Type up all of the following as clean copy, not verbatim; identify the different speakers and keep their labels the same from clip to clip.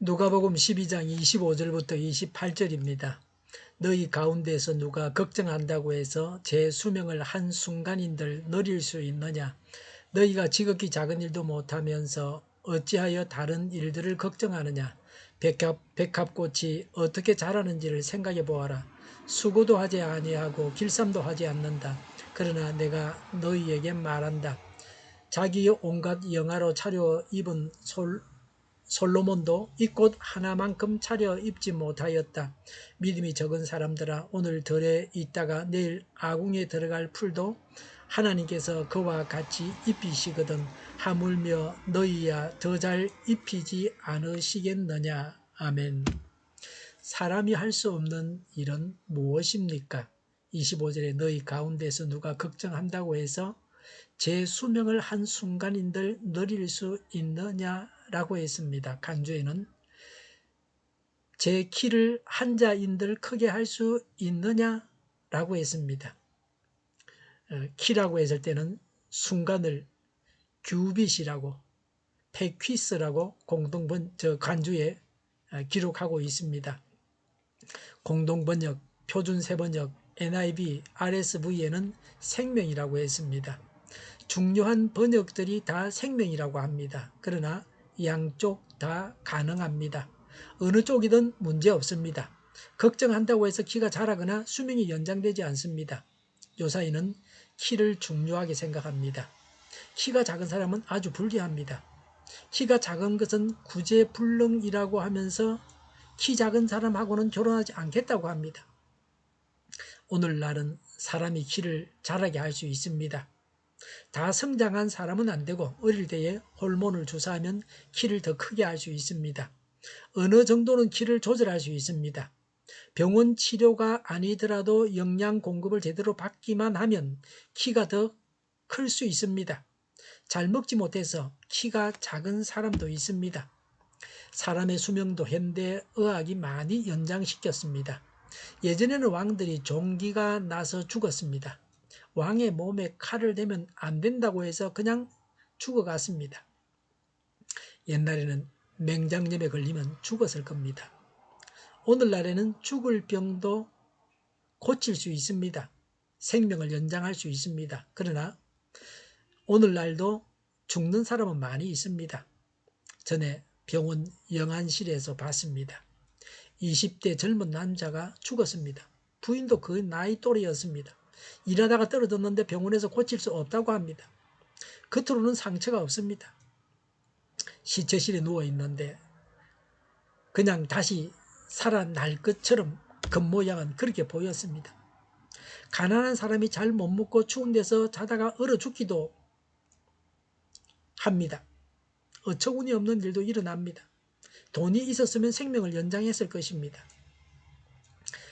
Speaker 1: 누가복음 12장 25절부터 28절입니다. 너희 가운데서 누가 걱정한다고 해서 제 수명을 한순간인들 누릴 수 있느냐? 너희가 지극히 작은 일도 못하면서 어찌하여 다른 일들을 걱정하느냐? 백합꽃이 어떻게 자라는지를 생각해 보아라. 수고도 하지 아니하고 길쌈도 하지 않는다. 그러나 내가 너희에게 말한다. 자기 온갖 영화로 차려 입은 솔로몬도 이 꽃 하나만큼 차려 입지 못하였다. 믿음이 적은 사람들아, 오늘 들에 있다가 내일 아궁에 들어갈 풀도 하나님께서 그와 같이 입히시거든 하물며 너희야 더 잘 입히지 않으시겠느냐. 아멘. 사람이 할 수 없는 일은 무엇입니까? 25절에 너희 가운데서 누가 걱정한다고 해서 제 수명을 한순간인들 누릴 수 있느냐라고 했습니다. 간주에는 제 키를 한자인들 크게 할 수 있느냐라고 했습니다. 키라고 했을 때는 순간을 규빗이라고 페퀴스라고 간주에 기록하고 있습니다. 공동번역, 표준세번역, NIV, RSV에는 생명이라고 했습니다. 중요한 번역들이 다 생명이라고 합니다. 그러나 양쪽 다 가능합니다. 어느 쪽이든 문제없습니다. 걱정한다고 해서 키가 자라거나 수명이 연장되지 않습니다. 요사이는 키를 중요하게 생각합니다. 키가 작은 사람은 아주 불리합니다. 키가 작은 것은 구제불능이라고 하면서 키 작은 사람하고는 결혼하지 않겠다고 합니다. 오늘날은 사람이 키를 자라게 할 수 있습니다. 다 성장한 사람은 안 되고 어릴 때에 호르몬을 주사하면 키를 더 크게 할 수 있습니다. 어느 정도는 키를 조절할 수 있습니다. 병원 치료가 아니더라도 영양 공급을 제대로 받기만 하면 키가 더 클 수 있습니다. 잘 먹지 못해서 키가 작은 사람도 있습니다. 사람의 수명도 현대의학이 많이 연장시켰습니다. 예전에는 왕들이 종기가 나서 죽었습니다. 왕의 몸에 칼을 대면 안 된다고 해서 그냥 죽어갔습니다. 옛날에는 맹장염에 걸리면 죽었을 겁니다. 오늘날에는 죽을 병도 고칠 수 있습니다. 생명을 연장할 수 있습니다. 그러나 오늘날도 죽는 사람은 많이 있습니다. 전에 병원 영안실에서 봤습니다. 20대 젊은 남자가 죽었습니다. 부인도 그 나이 또래였습니다. 일하다가 떨어졌는데 병원에서 고칠 수 없다고 합니다. 겉으로는 상처가 없습니다. 시체실에 누워있는데 그냥 다시 살아날 것처럼 겉모양은 그렇게 보였습니다. 가난한 사람이 잘 못 먹고 추운 데서 자다가 얼어 죽기도 합니다. 어처구니 없는 일도 일어납니다. 돈이 있었으면 생명을 연장했을 것입니다.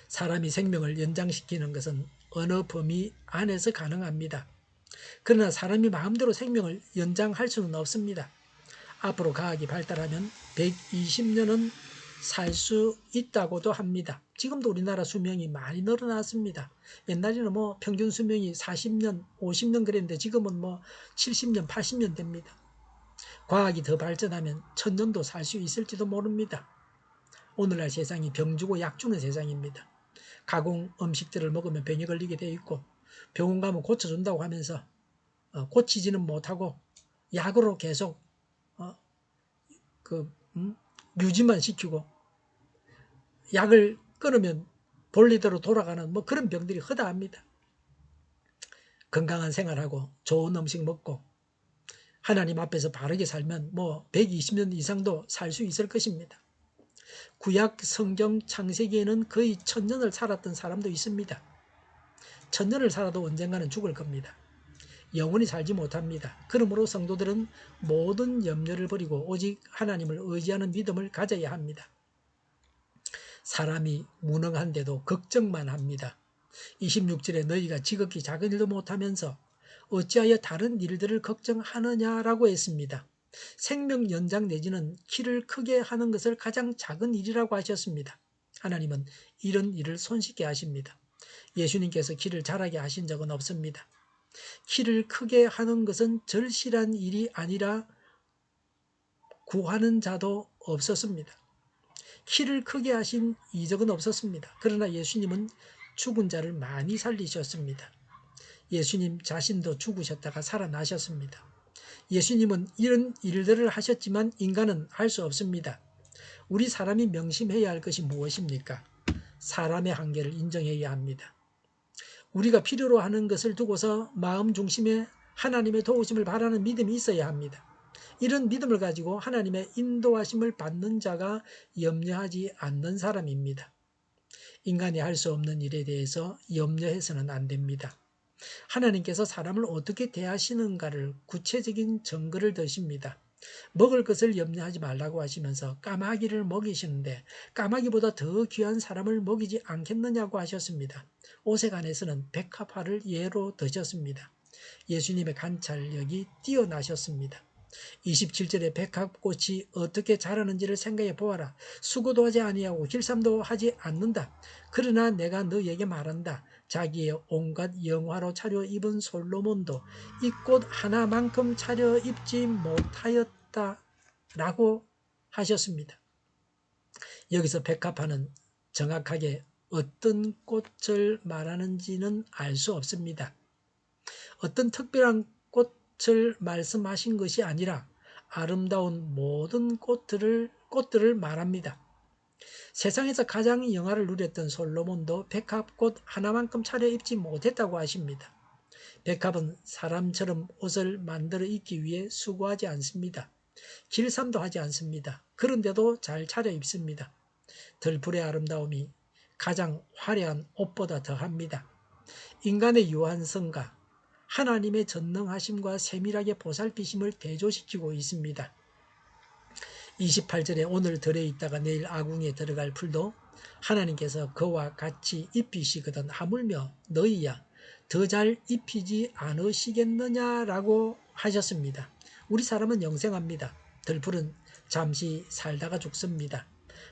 Speaker 1: 사람이 생명을 연장시키는 것은 어느 범위 안에서 가능합니다. 그러나 사람이 마음대로 생명을 연장할 수는 없습니다. 앞으로 과학이 발달하면 120년은 살 수 있다고도 합니다. 지금도 우리나라 수명이 많이 늘어났습니다. 옛날에는 평균 수명이 40년, 50년 그랬는데 지금은 70년, 80년 됩니다. 과학이 더 발전하면 1000년도 살 수 있을지도 모릅니다. 오늘날 세상이 병 주고 약 주는 세상입니다. 가공 음식들을 먹으면 병에 걸리게 되어 있고 병원 가면 고쳐준다고 하면서 고치지는 못하고 약으로 계속 유지만 시키고 약을 끊으면 본리대로 돌아가는 그런 병들이 허다합니다. 건강한 생활하고 좋은 음식 먹고 하나님 앞에서 바르게 살면 120년 이상도 살 수 있을 것입니다. 구약 성경 창세기에는 거의 1000년을 살았던 사람도 있습니다. 1000년을 살아도 언젠가는 죽을 겁니다. 영원히 살지 못합니다. 그러므로 성도들은 모든 염려를 버리고 오직 하나님을 의지하는 믿음을 가져야 합니다. 사람이 무능한데도 걱정만 합니다. 26절에 너희가 지극히 작은 일도 못하면서 어찌하여 다른 일들을 걱정하느냐라고 했습니다. 생명 연장 내지는 키를 크게 하는 것을 가장 작은 일이라고 하셨습니다. 하나님은 이런 일을 손쉽게 하십니다. 예수님께서 키를 자라게 하신 적은 없습니다. 키를 크게 하는 것은 절실한 일이 아니라 구하는 자도 없었습니다. 키를 크게 하신 이적은 없었습니다. 그러나 예수님은 죽은 자를 많이 살리셨습니다. 예수님 자신도 죽으셨다가 살아나셨습니다. 예수님은 이런 일들을 하셨지만 인간은 할 수 없습니다. 우리 사람이 명심해야 할 것이 무엇입니까? 사람의 한계를 인정해야 합니다. 우리가 필요로 하는 것을 두고서 마음 중심에 하나님의 도우심을 바라는 믿음이 있어야 합니다. 이런 믿음을 가지고 하나님의 인도하심을 받는 자가 염려하지 않는 사람입니다. 인간이 할 수 없는 일에 대해서 염려해서는 안 됩니다. 하나님께서 사람을 어떻게 대하시는가를 구체적인 증거를 드십니다. 먹을 것을 염려하지 말라고 하시면서 까마귀를 먹이시는데 까마귀보다 더 귀한 사람을 먹이지 않겠느냐고 하셨습니다. 오색안에서는 백합화를 예로 드셨습니다. 예수님의 관찰력이 뛰어나셨습니다. 27절에 백합꽃이 어떻게 자라는지를 생각해 보아라. 수고도 하지 아니하고 길쌈도 하지 않는다. 그러나 내가 너에게 말한다. 자기의 온갖 영화로 차려입은 솔로몬도 이 꽃 하나만큼 차려입지 못하였다. 라고 하셨습니다. 여기서 백합화는 정확하게 어떤 꽃을 말하는지는 알 수 없습니다. 어떤 특별한 꽃을 말씀하신 것이 아니라 아름다운 모든 꽃들을 말합니다. 세상에서 가장 영화를 누렸던 솔로몬도 백합꽃 하나만큼 차려입지 못했다고 하십니다. 백합은 사람처럼 옷을 만들어 입기 위해 수고하지 않습니다. 길쌈도 하지 않습니다. 그런데도 잘 차려입습니다. 들풀의 아름다움이 가장 화려한 옷보다 더합니다. 인간의 유한성과 하나님의 전능하심과 세밀하게 보살피심을 대조시키고 있습니다. 28절에 오늘 들에 있다가 내일 아궁이에 들어갈 풀도 하나님께서 그와 같이 입히시거든 하물며 너희야 더 잘 입히지 않으시겠느냐라고 하셨습니다. 우리 사람은 영생합니다. 들풀은 잠시 살다가 죽습니다.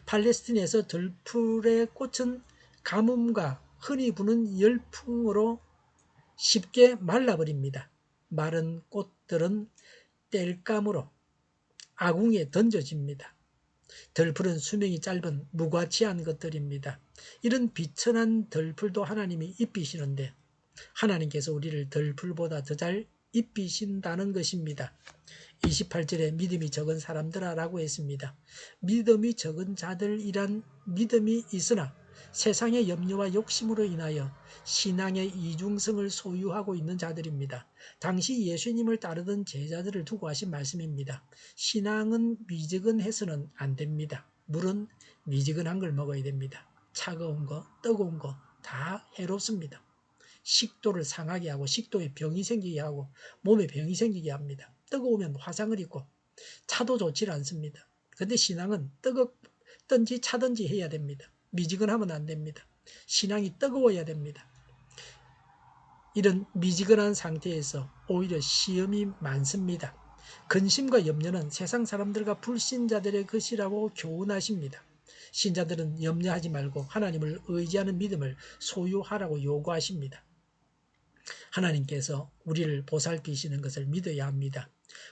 Speaker 1: 팔레스틴에서 들풀의 꽃은 가뭄과 흔히 부는 열풍으로 쉽게 말라버립니다. 마른 꽃들은 땔감으로 아궁이에 던져집니다. 들풀은 수명이 짧은 무가치한 것들입니다. 이런 비천한 들풀도 하나님이 입히시는데 하나님께서 우리를 들풀보다 더 잘 입히신다는 것입니다. 28절에 믿음이 적은 사람들아 라고 했습니다. 믿음이 적은 자들이란 믿음이 있으나 세상의 염려와 욕심으로 인하여 신앙의 이중성을 소유하고 있는 자들입니다. 당시 예수님을 따르던 제자들을 두고 하신 말씀입니다. 신앙은 미지근해서는 안 됩니다. 물은 미지근한 걸 먹어야 됩니다. 차가운 거, 뜨거운 거 다 해롭습니다. 식도를 상하게 하고 식도에 병이 생기게 하고 몸에 병이 생기게 합니다. 뜨거우면 화상을 입고 차도 좋지 않습니다. 근데 신앙은 뜨겁든지 차든지 해야 됩니다. 미지근하면 안 됩니다. 신앙이 뜨거워야 됩니다. 이런 미지근한 상태에서 오히려 시험이 많습니다. 근심과 염려는 세상 사람들과 불신자들의 것이라고 교훈하십니다. 신자들은 염려하지 말고 하나님을 의지하는 믿음을 소유하라고 요구하십니다. 하나님께서 우리를 보살피시는 것을 믿어야 합니다.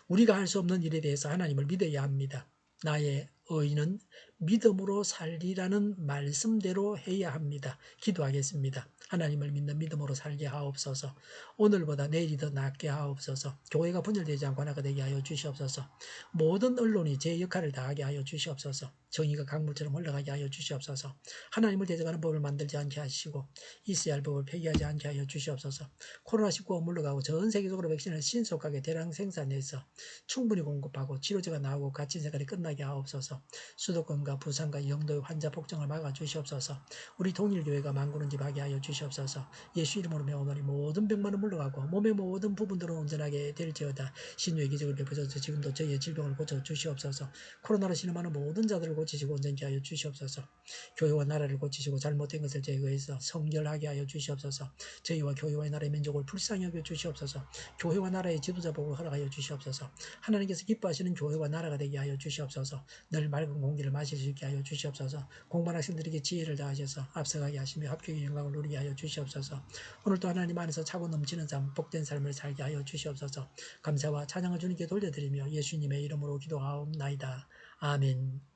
Speaker 1: 우리가 할 수 없는 일에 대해서 하나님을 믿어야 합니다. 나의 의인은 믿음으로 살리라는 말씀대로 해야 합니다. 기도하겠습니다. 하나님을 믿는 믿음으로 살게 하옵소서. 오늘보다 내일이 더 낫게 하옵소서. 교회가 분열되지 않고 하나가 되게 하여 주시옵소서. 모든 언론이 제 역할을 다하게 하여 주시옵소서. 정의가 강물처럼 흘러가게 하여 주시옵소서. 하나님을 대적하는 법을 만들지 않게 하시고 있어야 할 법을 폐기하지 않게 하여 주시옵소서. 코로나19가 물러가고 전 세계적으로 백신을 신속하게 대량 생산해서 충분히 공급하고 치료제가 나오고 갇힌 생활이 끝나게 하옵소서. 수도권과 부산과 영도의 환자 폭증을 막아주시옵소서. 우리 통일교회가 만구는집하게 하여 주시옵소서. 예수 이름으로 명하노니 모든 병만은 물러가고 몸의 모든 부분들은 온전하게 될지어다. 신유의 기적을 베푸셔서 지금도 저희의 질병을 고쳐주시옵소서. 코로나로 신음하는 모든 자들을 고치시고 온전케 하여 주시옵소서. 교회와 나라를 고치시고 잘못된 것을 제거해서 성결하게 하여 주시옵소서. 저희와 교회와 나라의 민족을 불쌍히 여겨 주시옵소서. 교회와 나라의 지도자 복을 허락하여 주시옵소서. 하나님께서 기뻐하시는 교회와 나라가 되게 하여 주시옵소서. 늘 맑은 공기를 마실 수 있게 하여 주시옵소서. 공부한 학생들에게 지혜를 다하셔서 앞서가게 하시며 합격의 영광을 누리게 하여 주시옵소서. 오늘도 하나님 안에서 차고 넘치는 삶, 복된 삶을 살게 하여 주시옵소서. 감사와 찬양을 주님께 돌려드리며 예수님의 이름으로 기도하옵나이다. 아멘.